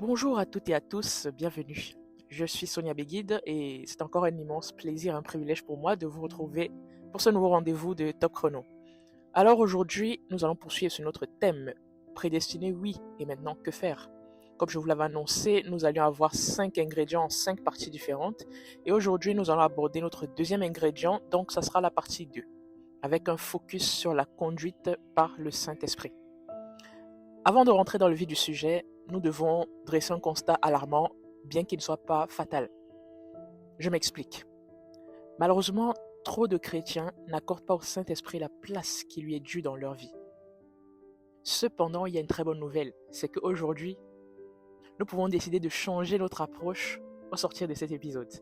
Bonjour à toutes et à tous, bienvenue. Je suis Sonia Béguide et c'est encore un immense plaisir, un privilège pour moi de vous retrouver pour ce nouveau rendez-vous de Top Chrono. Alors aujourd'hui, nous allons poursuivre sur notre thème prédestiné, oui, et maintenant que faire? Comme je vous l'avais annoncé, nous allions avoir 5 ingrédients en 5 parties différentes et aujourd'hui nous allons aborder notre deuxième ingrédient, donc ça sera la partie 2, avec un focus sur la conduite par le Saint-Esprit. Avant de rentrer dans le vif du sujet, nous devons dresser un constat alarmant, bien qu'il ne soit pas fatal. Je m'explique. Malheureusement, trop de chrétiens n'accordent pas au Saint-Esprit la place qui lui est due dans leur vie. Cependant, il y a une très bonne nouvelle, c'est qu'aujourd'hui, nous pouvons décider de changer notre approche au sortir de cet épisode.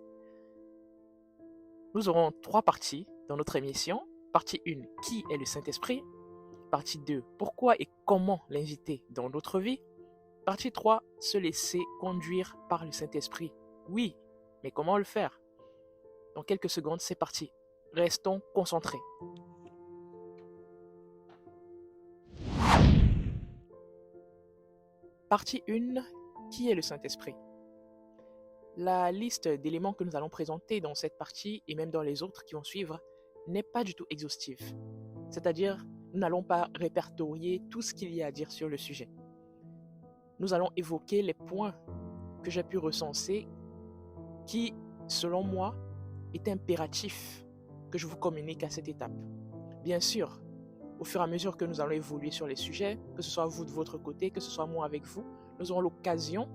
Nous aurons 3 parties dans notre émission. Partie 1, qui est le Saint-Esprit? Partie 2, pourquoi et comment l'inviter dans notre vie? Partie 3, se laisser conduire par le Saint-Esprit. Oui, mais comment le faire? Dans quelques secondes, c'est parti. Restons concentrés. Partie 1, qui est le Saint-Esprit? La liste d'éléments que nous allons présenter dans cette partie et même dans les autres qui vont suivre n'est pas du tout exhaustive. C'est-à-dire, nous n'allons pas répertorier tout ce qu'il y a à dire sur le sujet. Nous allons évoquer les points que j'ai pu recenser qui, selon moi, est impératif que je vous communique à cette étape. Bien sûr, au fur et à mesure que nous allons évoluer sur les sujets, que ce soit vous de votre côté, que ce soit moi avec vous, nous aurons l'occasion,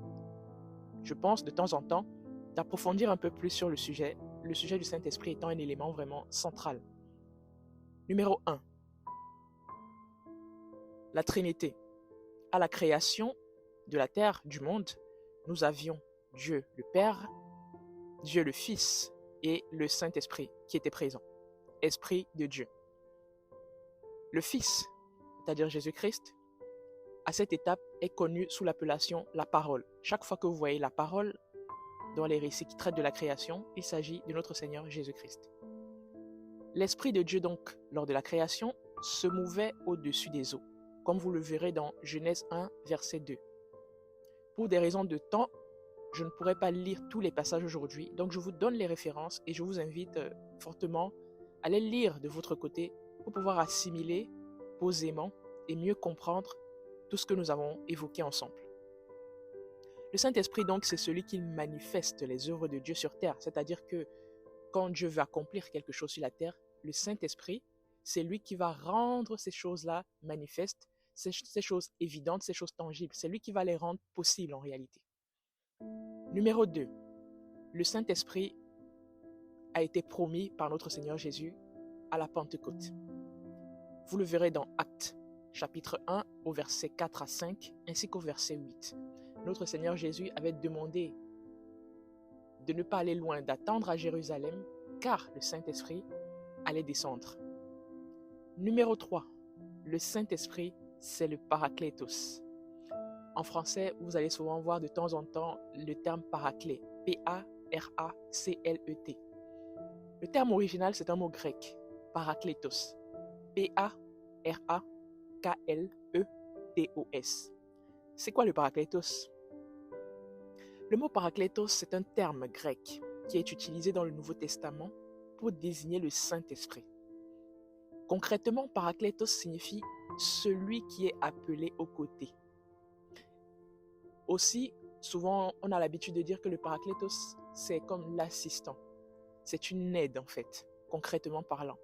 je pense, de temps en temps, d'approfondir un peu plus sur le sujet du Saint-Esprit étant un élément vraiment central. Numéro 1. La Trinité. À la création de la terre, du monde, nous avions Dieu le Père, Dieu le Fils et le Saint-Esprit qui étaient présents. Esprit de Dieu. Le Fils, c'est-à-dire Jésus-Christ, à cette étape est connu sous l'appellation la parole. Chaque fois que vous voyez la parole dans les récits qui traitent de la création, il s'agit de notre Seigneur Jésus-Christ. L'Esprit de Dieu donc, lors de la création, se mouvait au-dessus des eaux, comme vous le verrez dans Genèse 1, verset 2. Pour des raisons de temps, je ne pourrai pas lire tous les passages aujourd'hui, donc je vous donne les références et je vous invite fortement à les lire de votre côté pour pouvoir assimiler posément et mieux comprendre tout ce que nous avons évoqué ensemble. Le Saint-Esprit donc, c'est celui qui manifeste les œuvres de Dieu sur terre, c'est-à-dire que quand Dieu veut accomplir quelque chose sur la terre, le Saint-Esprit, c'est lui qui va rendre ces choses-là manifestes, ces choses évidentes, ces choses tangibles. C'est lui qui va les rendre possibles en réalité. Numéro 2. Le Saint-Esprit a été promis par notre Seigneur Jésus à la Pentecôte. Vous le verrez dans Actes, chapitre 1, au verset 4 à 5, ainsi qu'au verset 8. Notre Seigneur Jésus avait demandé de ne pas aller loin, d'attendre à Jérusalem, car le Saint-Esprit allait descendre. Numéro 3. Le Saint-Esprit, c'est le Paraklétos. En français, vous allez souvent voir de temps en temps le terme paraclet, P-A-R-A-C-L-E-T. Le terme original, c'est un mot grec, paraklétos, P-A-R-A-K-L-E-T-O-S. C'est quoi le paraklétos? Le mot paraklétos, c'est un terme grec qui est utilisé dans le Nouveau Testament pour désigner le Saint-Esprit. Concrètement, paraklétos signifie celui qui est appelé aux côtés. Aussi, souvent, on a l'habitude de dire que le paraklétos, c'est comme l'assistant. C'est une aide, en fait, concrètement parlant.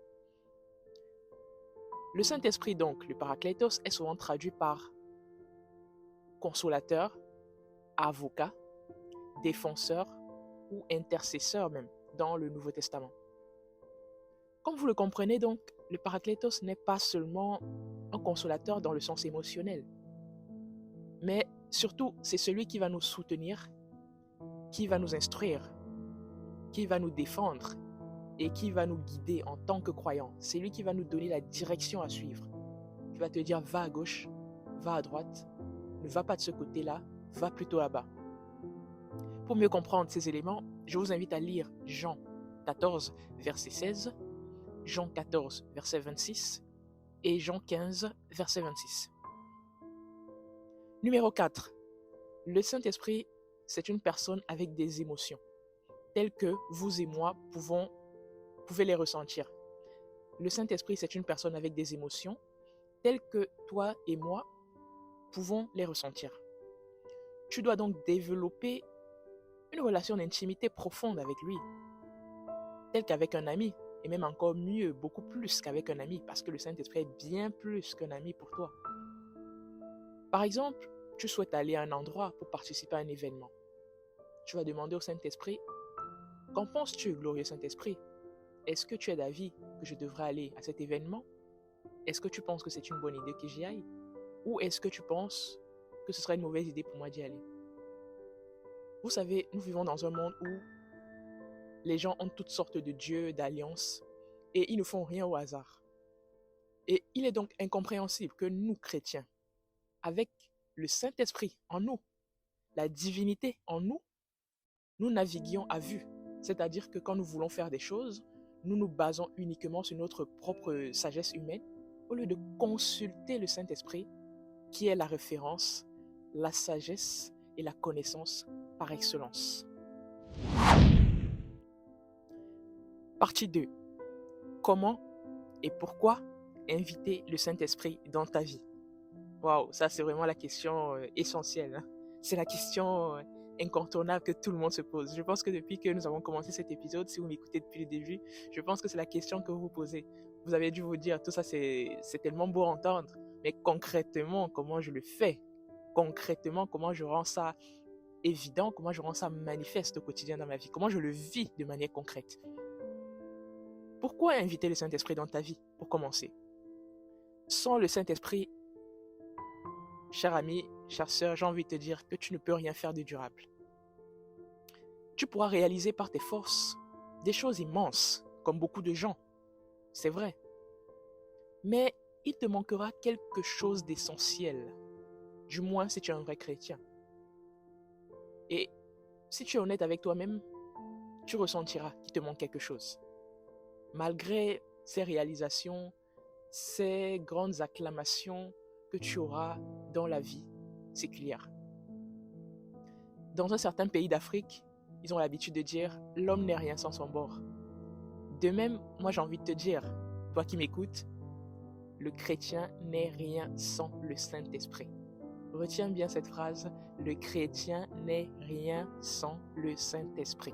Le Saint-Esprit, donc, le paraklétos, est souvent traduit par consolateur, avocat, défenseur ou intercesseur même dans le Nouveau Testament. Comme vous le comprenez donc, le paraklétos n'est pas seulement un consolateur dans le sens émotionnel, mais surtout, c'est celui qui va nous soutenir, qui va nous instruire, qui va nous défendre et qui va nous guider en tant que croyants. C'est lui qui va nous donner la direction à suivre. Qui va te dire, va à gauche, va à droite, ne va pas de ce côté-là, va plutôt là-bas. Pour mieux comprendre ces éléments, je vous invite à lire Jean 14, verset 16, Jean 14, verset 26 et Jean 15, verset 26. Numéro 4. Le Saint-Esprit, c'est une personne avec des émotions, telles que vous et moi pouvez les ressentir. Le Saint-Esprit, c'est une personne avec des émotions, telles que toi et moi pouvons les ressentir. Tu dois donc développer une relation d'intimité profonde avec lui, telle qu'avec un ami, et même encore mieux, beaucoup plus qu'avec un ami, parce que le Saint-Esprit est bien plus qu'un ami pour toi. Par exemple, tu souhaites aller à un endroit pour participer à un événement. Tu vas demander au Saint-Esprit, qu'en penses-tu, glorieux Saint-Esprit? Est-ce que tu es d'avis que je devrais aller à cet événement? Est-ce que tu penses que c'est une bonne idée que j'y aille? Ou est-ce que tu penses que ce serait une mauvaise idée pour moi d'y aller? Vous savez, nous vivons dans un monde où les gens ont toutes sortes de dieux, d'alliances, et ils ne font rien au hasard. Et il est donc incompréhensible que nous, chrétiens, avec le Saint-Esprit en nous, la divinité en nous, nous naviguions à vue. C'est-à-dire que quand nous voulons faire des choses, nous nous basons uniquement sur notre propre sagesse humaine, au lieu de consulter le Saint-Esprit, qui est la référence, la sagesse et la connaissance par excellence. Partie 2. Comment et pourquoi inviter le Saint-Esprit dans ta vie? Waouh, ça c'est vraiment la question essentielle. Hein? C'est la question incontournable que tout le monde se pose. Je pense que depuis que nous avons commencé cet épisode, si vous m'écoutez depuis le début, je pense que c'est la question que vous vous posez. Vous avez dû vous dire, tout ça c'est tellement beau à entendre, mais concrètement, comment je le fais? Concrètement, comment je rends ça évident? Comment je rends ça manifeste au quotidien dans ma vie? Comment je le vis de manière concrète? Pourquoi inviter le Saint-Esprit dans ta vie, pour commencer? Sans le Saint-Esprit, cher ami, chère sœur, j'ai envie de te dire que tu ne peux rien faire de durable. Tu pourras réaliser par tes forces des choses immenses, comme beaucoup de gens, c'est vrai. Mais il te manquera quelque chose d'essentiel, du moins si tu es un vrai chrétien. Et si tu es honnête avec toi-même, tu ressentiras qu'il te manque quelque chose. Malgré ces réalisations, ces grandes acclamations que tu auras dans la vie séculière. Dans un certain pays d'Afrique, ils ont l'habitude de dire « l'homme n'est rien sans son bord ». De même, moi j'ai envie de te dire, toi qui m'écoutes, le chrétien n'est rien sans le Saint-Esprit. Retiens bien cette phrase, le chrétien n'est rien sans le Saint-Esprit.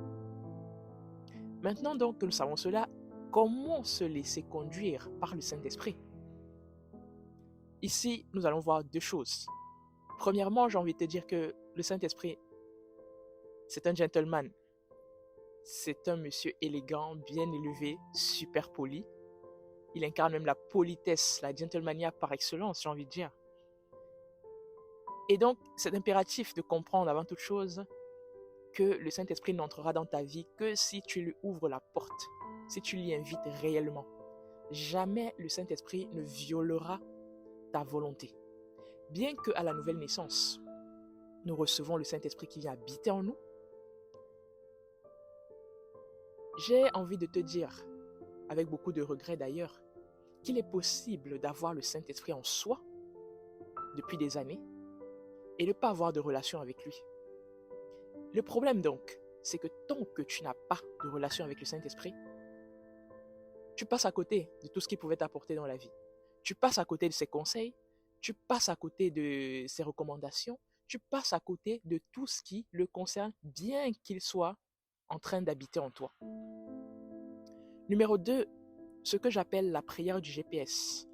Maintenant donc que nous savons cela, comment se laisser conduire par le Saint-Esprit? Ici, nous allons voir deux choses. Premièrement, j'ai envie de te dire que le Saint-Esprit, c'est un gentleman. C'est un monsieur élégant, bien élevé, super poli. Il incarne même la politesse, la gentlemania par excellence, j'ai envie de dire. Et donc, c'est impératif de comprendre avant toute chose que le Saint-Esprit n'entrera dans ta vie que si tu lui ouvres la porte, si tu l'y invites réellement. Jamais le Saint-Esprit ne violera ta volonté. Bien qu'à la nouvelle naissance, nous recevons le Saint-Esprit qui vient habiter en nous, j'ai envie de te dire, avec beaucoup de regrets d'ailleurs, qu'il est possible d'avoir le Saint-Esprit en soi depuis des années et de ne pas avoir de relation avec lui. Le problème donc, c'est que tant que tu n'as pas de relation avec le Saint-Esprit, tu passes à côté de tout ce qu'il pouvait t'apporter dans la vie. Tu passes à côté de ses conseils, tu passes à côté de ses recommandations, tu passes à côté de tout ce qui le concerne, bien qu'il soit en train d'habiter en toi. Numéro 2, ce que j'appelle la prière du GPS,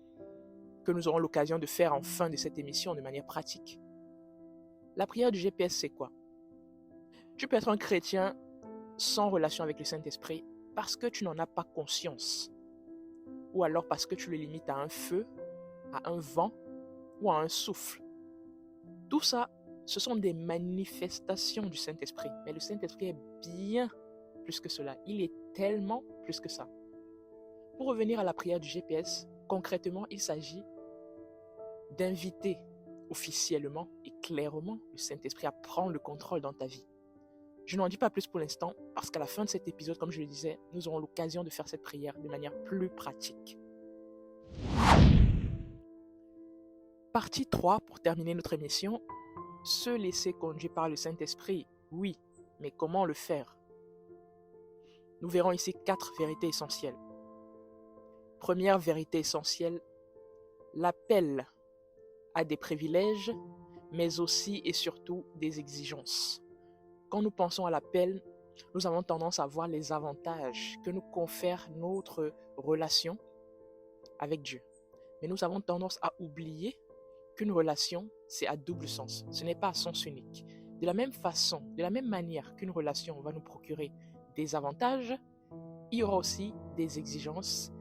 que nous aurons l'occasion de faire en fin de cette émission de manière pratique. La prière du GPS, c'est quoi? Tu peux être un chrétien sans relation avec le Saint-Esprit parce que tu n'en as pas conscience, ou alors parce que tu le limites à un feu, à un vent ou à un souffle. Tout ça, ce sont des manifestations du Saint-Esprit. Mais le Saint-Esprit est bien plus que cela. Il est tellement plus que ça. Pour revenir à la prière du GPS, concrètement, il s'agit d'inviter officiellement et clairement le Saint-Esprit à prendre le contrôle dans ta vie. Je n'en dis pas plus pour l'instant parce qu'à la fin de cet épisode, comme je le disais, nous aurons l'occasion de faire cette prière de manière plus pratique. Partie 3, pour terminer notre émission, Se laisser conduire par le Saint-Esprit, oui, mais comment le faire? Nous verrons ici 4 vérités essentielles. Première vérité essentielle, l'appel à des privilèges, mais aussi et surtout des exigences. Quand nous pensons à l'appel, nous avons tendance à voir les avantages que nous confère notre relation avec Dieu. Mais nous avons tendance à oublier qu'une relation, c'est à double sens. Ce n'est pas à sens unique. De la même façon, de la même manière qu'une relation va nous procurer des avantages, il y aura aussi des exigences,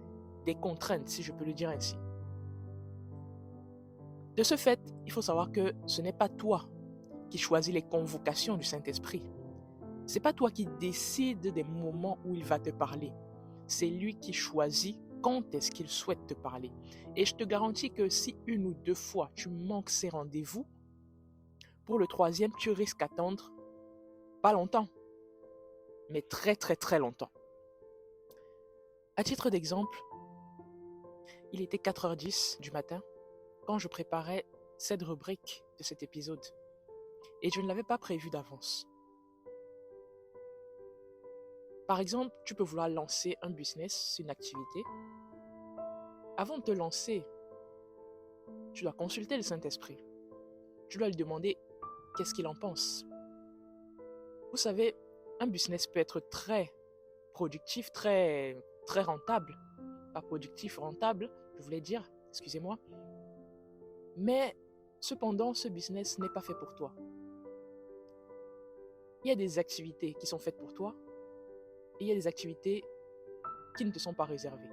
des contraintes, si je peux le dire ainsi. De ce fait, il faut savoir que ce n'est pas toi qui choisis les convocations du Saint-Esprit. Ce n'est pas toi qui décides des moments où il va te parler. C'est lui qui choisit quand est-ce qu'il souhaite te parler. Et je te garantis que si 1 ou 2 fois tu manques ces rendez-vous, pour le 3e, tu risques d'attendre pas longtemps, mais très très très longtemps. À titre d'exemple, il était 4h10 du matin quand je préparais cette rubrique de cet épisode. Et je ne l'avais pas prévu d'avance. Par exemple, tu peux vouloir lancer un business, une activité. Avant de te lancer, tu dois consulter le Saint-Esprit. Tu dois lui demander qu'est-ce qu'il en pense. Vous savez, un business peut être très productif, très rentable. Pas productif, rentable, je voulais dire, excusez-moi. Mais cependant, ce business n'est pas fait pour toi. Il y a des activités qui sont faites pour toi et il y a des activités qui ne te sont pas réservées.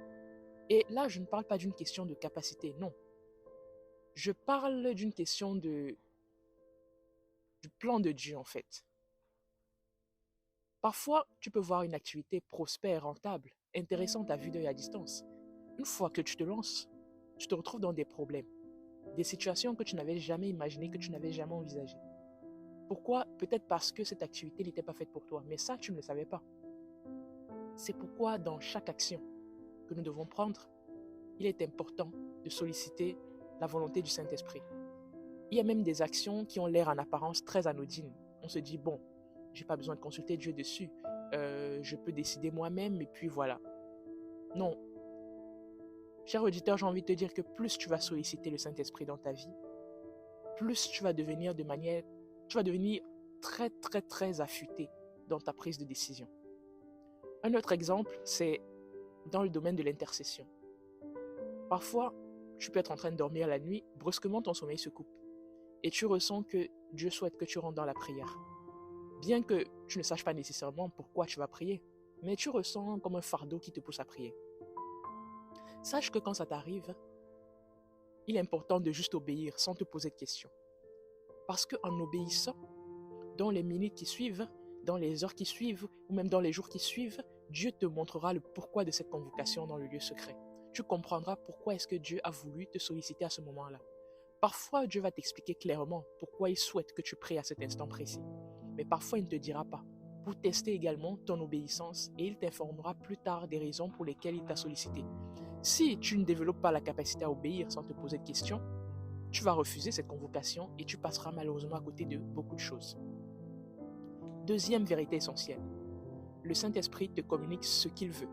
Et là, je ne parle pas d'une question de capacité, non. Je parle d'une question du plan de Dieu, en fait. Parfois, tu peux voir une activité prospère, rentable, intéressante à vue d'œil à distance. Une fois que tu te lances, tu te retrouves dans des problèmes, des situations que tu n'avais jamais imaginées, que tu n'avais jamais envisagées. Pourquoi? Peut-être parce que cette activité n'était pas faite pour toi, mais ça, tu ne le savais pas. C'est pourquoi dans chaque action que nous devons prendre, il est important de solliciter la volonté du Saint-Esprit. Il y a même des actions qui ont l'air en apparence très anodines. On se dit, bon, je n'ai pas besoin de consulter Dieu dessus. Je peux décider moi-même et puis voilà. Non. Cher auditeur, j'ai envie de te dire que plus tu vas solliciter le Saint-Esprit dans ta vie, plus tu vas devenir très, très, très affûté dans ta prise de décision. Un autre exemple, c'est dans le domaine de l'intercession. Parfois, tu peux être en train de dormir la nuit, brusquement ton sommeil se coupe. Et tu ressens que Dieu souhaite que tu rentres dans la prière. Bien que tu ne saches pas nécessairement pourquoi tu vas prier, mais tu ressens comme un fardeau qui te pousse à prier. Sache que quand ça t'arrive, il est important de juste obéir sans te poser de questions. Parce qu'en obéissant, dans les minutes qui suivent, dans les heures qui suivent, ou même dans les jours qui suivent, Dieu te montrera le pourquoi de cette convocation dans le lieu secret. Tu comprendras pourquoi est-ce que Dieu a voulu te solliciter à ce moment-là. Parfois, Dieu va t'expliquer clairement pourquoi il souhaite que tu pries à cet instant précis. Mais parfois, il ne te dira pas, pour tester également ton obéissance, et il t'informera plus tard des raisons pour lesquelles il t'a sollicité. Si tu ne développes pas la capacité à obéir sans te poser de questions, tu vas refuser cette convocation et tu passeras malheureusement à côté de beaucoup de choses. Deuxième vérité essentielle, le Saint-Esprit te communique ce qu'il veut.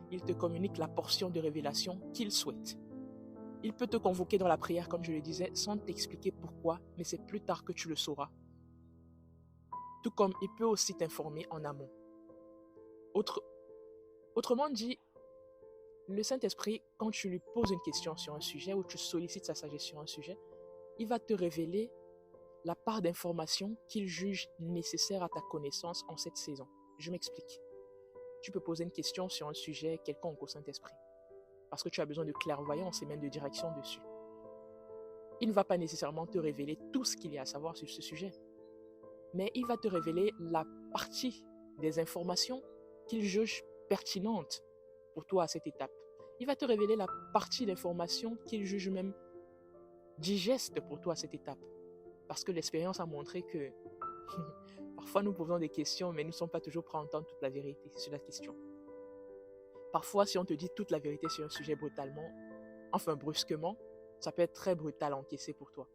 Il te communique la portion de révélation qu'il souhaite. Il peut te convoquer dans la prière, comme je le disais, sans t'expliquer pourquoi, mais c'est plus tard que tu le sauras. Tout comme il peut aussi t'informer en amont. Autrement dit, le Saint-Esprit, quand tu lui poses une question sur un sujet ou tu sollicites sa sagesse sur un sujet, il va te révéler la part d'information qu'il juge nécessaire à ta connaissance en cette saison. Je m'explique. Tu peux poser une question sur un sujet quelconque au Saint-Esprit, parce que tu as besoin de clairvoyance et même de direction dessus. Il ne va pas nécessairement te révéler tout ce qu'il y a à savoir sur ce sujet, mais il va te révéler la partie des informations qu'il juge pertinentes pour toi à cette étape. Il va te révéler la partie d'informations qu'il juge même digeste pour toi à cette étape. Parce que l'expérience a montré que parfois nous posons des questions, mais nous ne sommes pas toujours prêts à entendre toute la vérité sur la question. Parfois, si on te dit toute la vérité sur un sujet brusquement, ça peut être très brutal à encaisser pour toi.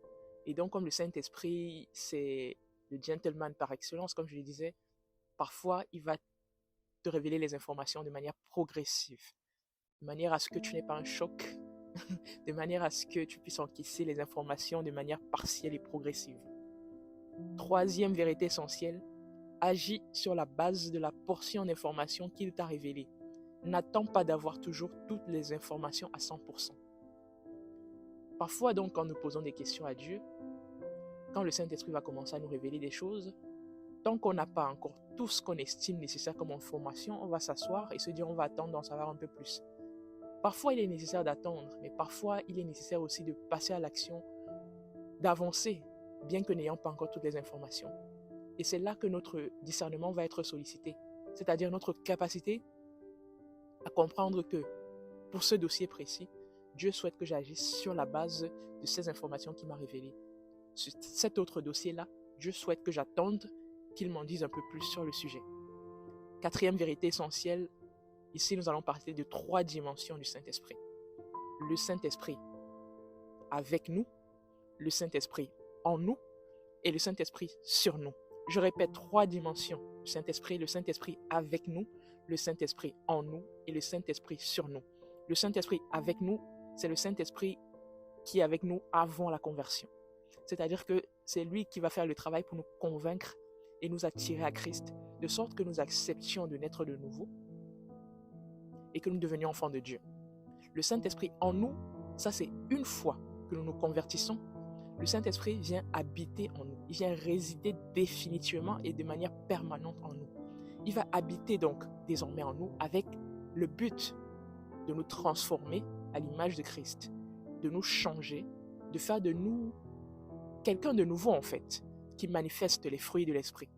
Et donc, comme le Saint-Esprit, c'est le gentleman par excellence, comme je le disais, parfois, il va te révéler les informations de manière progressive, de manière à ce que tu n'aies pas un choc, de manière à ce que tu puisses encaisser les informations de manière partielle et progressive. Troisième vérité essentielle, agis sur la base de la portion d'informations qu'il t'a révélée. N'attends pas d'avoir toujours toutes les informations à 100%. Parfois donc, quand nous posons des questions à Dieu, quand le Saint-Esprit va commencer à nous révéler des choses, tant qu'on n'a pas encore tout ce qu'on estime nécessaire comme information, on va s'asseoir et se dire on va attendre d'en savoir un peu plus. Parfois, il est nécessaire d'attendre, mais parfois, il est nécessaire aussi de passer à l'action, d'avancer, bien que n'ayant pas encore toutes les informations. Et c'est là que notre discernement va être sollicité, c'est-à-dire notre capacité à comprendre que pour ce dossier précis, Dieu souhaite que j'agisse sur la base de ces informations qu'il m'a révélées. Sur cet autre dossier-là, Dieu souhaite que j'attende qu'il m'en dise un peu plus sur le sujet. Quatrième vérité essentielle, ici nous allons parler de 3 dimensions du Saint-Esprit. Le Saint-Esprit avec nous, le Saint-Esprit en nous et le Saint-Esprit sur nous. Je répète 3 dimensions du Saint-Esprit, le Saint-Esprit avec nous, le Saint-Esprit en nous et le Saint-Esprit sur nous. Le Saint-Esprit avec nous, c'est le Saint-Esprit qui est avec nous avant la conversion. C'est-à-dire que c'est lui qui va faire le travail pour nous convaincre et nous attirer à Christ, de sorte que nous acceptions de naître de nouveau et que nous devenions enfants de Dieu. Le Saint-Esprit en nous, ça c'est une fois que nous nous convertissons, le Saint-Esprit vient habiter en nous. Il vient résider définitivement et de manière permanente en nous. Il va habiter donc désormais en nous avec le but de nous transformer à l'image de Christ, de nous changer, de faire de nous quelqu'un de nouveau en fait, qui manifeste les fruits de l'Esprit.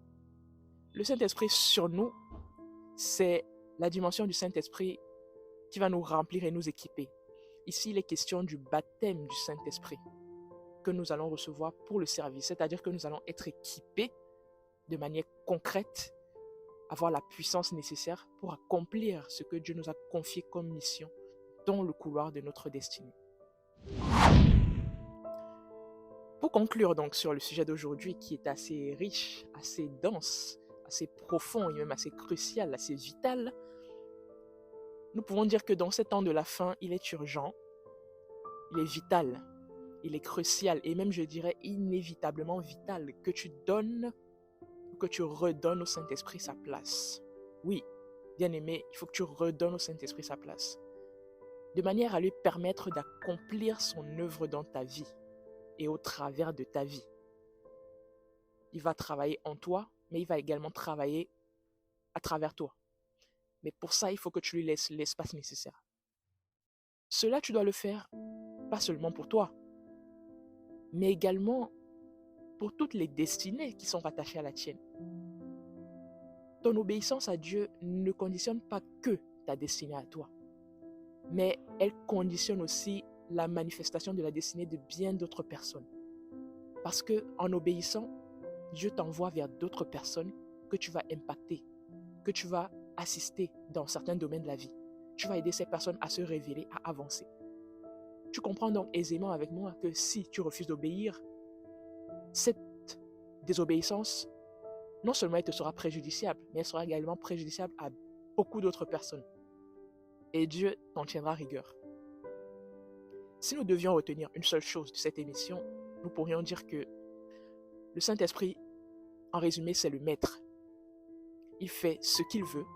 Le Saint-Esprit sur nous, c'est la dimension du Saint-Esprit qui va nous remplir et nous équiper. Ici, il est question du baptême du Saint-Esprit que nous allons recevoir pour le service, c'est-à-dire que nous allons être équipés de manière concrète, avoir la puissance nécessaire pour accomplir ce que Dieu nous a confié comme mission dans le couloir de notre destinée. Pour conclure donc sur le sujet d'aujourd'hui qui est assez riche, assez dense, assez profond et même assez crucial, assez vital, nous pouvons dire que dans ces temps de la fin, il est urgent, il est vital, il est crucial et même je dirais inévitablement vital que tu donnes, que tu redonnes au Saint-Esprit sa place. Oui, bien-aimé, il faut que tu redonnes au Saint-Esprit sa place, de manière à lui permettre d'accomplir son œuvre dans ta vie et au travers de ta vie. Il va travailler en toi, mais il va également travailler à travers toi. Mais pour ça, il faut que tu lui laisses l'espace nécessaire. Cela, tu dois le faire, pas seulement pour toi, mais également pour toutes les destinées qui sont rattachées à la tienne. Ton obéissance à Dieu ne conditionne pas que ta destinée à toi, mais elle conditionne aussi la manifestation de la destinée de bien d'autres personnes. Parce que en obéissant, Dieu t'envoie vers d'autres personnes que tu vas impacter, que tu vas assister dans certains domaines de la vie. Tu vas aider ces personnes à se révéler, à avancer. Tu comprends donc aisément avec moi que si tu refuses d'obéir, cette désobéissance, non seulement elle te sera préjudiciable, mais elle sera également préjudiciable à beaucoup d'autres personnes. Et Dieu t'en tiendra rigueur. Si nous devions retenir une seule chose de cette émission, nous pourrions dire que le Saint-Esprit, en résumé, c'est le maître. Il fait ce qu'il veut,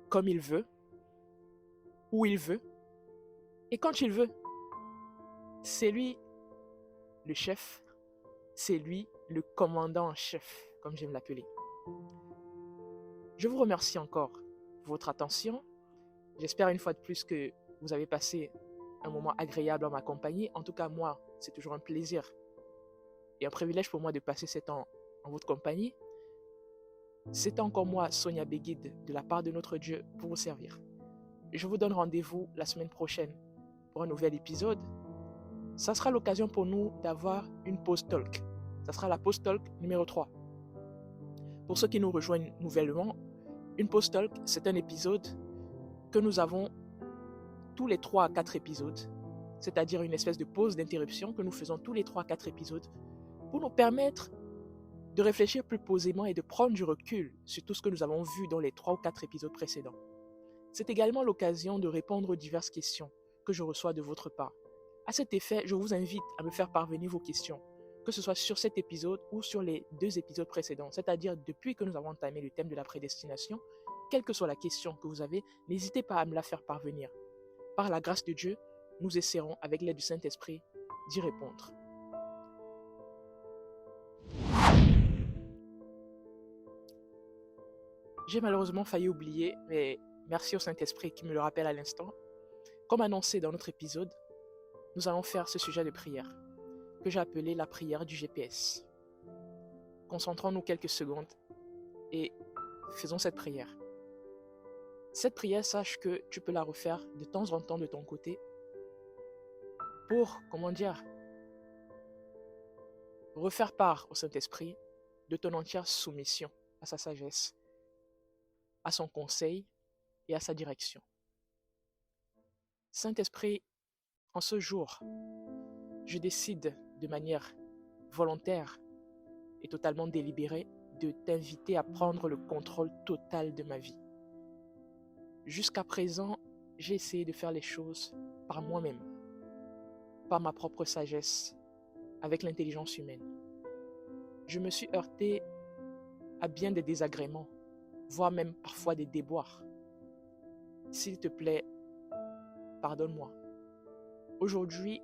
comme il veut, où il veut, et quand il veut. C'est lui le chef, c'est lui le commandant en chef, comme j'aime l'appeler. Je vous remercie encore pour votre attention. J'espère une fois de plus que vous avez passé un moment agréable en ma compagnie. En tout cas, moi, c'est toujours un plaisir et un privilège pour moi de passer ce temps en votre compagnie. C'est encore moi, Sonia Béguide, de la part de notre Dieu, pour vous servir. Je vous donne rendez-vous la semaine prochaine pour un nouvel épisode. Ça sera l'occasion pour nous d'avoir une pause talk. Ça sera la pause talk numéro 3. Pour ceux qui nous rejoignent nouvellement, une pause talk, c'est un épisode que nous avons tous les 3 à 4 épisodes. c'est-à-dire une espèce de pause d'interruption que nous faisons tous les 3-4 épisodes pour nous permettre de réfléchir plus posément et de prendre du recul sur tout ce que nous avons vu dans les 3 ou 4 épisodes précédents. C'est également l'occasion de répondre aux diverses questions que je reçois de votre part. À cet effet, je vous invite à me faire parvenir vos questions, que ce soit sur cet épisode ou sur les 2 épisodes précédents, c'est-à-dire depuis que nous avons entamé le thème de la prédestination, quelle que soit la question que vous avez, n'hésitez pas à me la faire parvenir. Par la grâce de Dieu, nous essaierons, avec l'aide du Saint-Esprit, d'y répondre. J'ai malheureusement failli oublier, mais merci au Saint-Esprit qui me le rappelle à l'instant. Comme annoncé dans notre épisode, nous allons faire ce sujet de prière, que j'ai appelé la prière du GPS. Concentrons-nous quelques secondes et faisons cette prière. Cette prière, sache que tu peux la refaire de temps en temps de ton côté pour, refaire part au Saint-Esprit de ton entière soumission à sa sagesse, à son conseil et à sa direction. Saint-Esprit, en ce jour, je décide de manière volontaire et totalement délibérée de t'inviter à prendre le contrôle total de ma vie. Jusqu'à présent, j'ai essayé de faire les choses par moi-même, par ma propre sagesse, avec l'intelligence humaine. Je me suis heurté à bien des désagréments, voire même parfois des déboires. S'il te plaît, pardonne-moi. Aujourd'hui,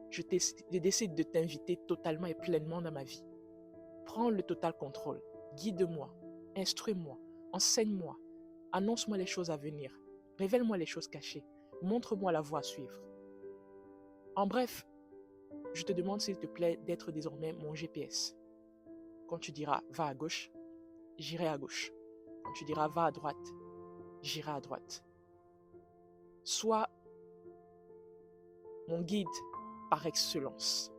je décide de t'inviter totalement et pleinement dans ma vie. Prends le total contrôle. Guide-moi, instruis-moi, enseigne-moi, annonce-moi les choses à venir, révèle-moi les choses cachées, montre-moi la voie à suivre. En bref, je te demande s'il te plaît d'être désormais mon GPS. Quand tu diras « va à gauche », j'irai à gauche. Quand tu diras « va à droite », j'irai à droite. Sois mon guide par excellence.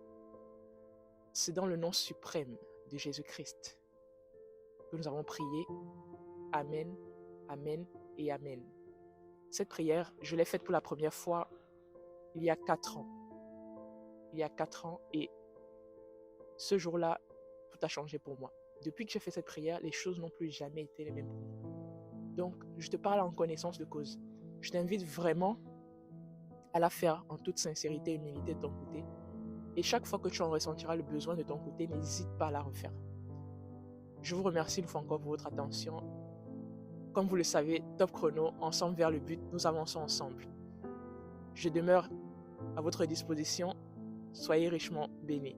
C'est dans le nom suprême de Jésus-Christ que nous avons prié. Amen, Amen et Amen. Cette prière, je l'ai faite pour la première fois il y a 4 ans. Il y a 4 ans et ce jour-là, tout a changé pour moi. Depuis que j'ai fait cette prière, les choses n'ont plus jamais été les mêmes pour moi. Donc, je te parle en connaissance de cause. Je t'invite vraiment à la faire en toute sincérité et humilité de ton côté. Et chaque fois que tu en ressentiras le besoin de ton côté, n'hésite pas à la refaire. Je vous remercie une fois encore pour votre attention. Comme vous le savez, Top Chrono, ensemble vers le but, nous avançons ensemble. Je demeure à votre disposition. Soyez richement bénis.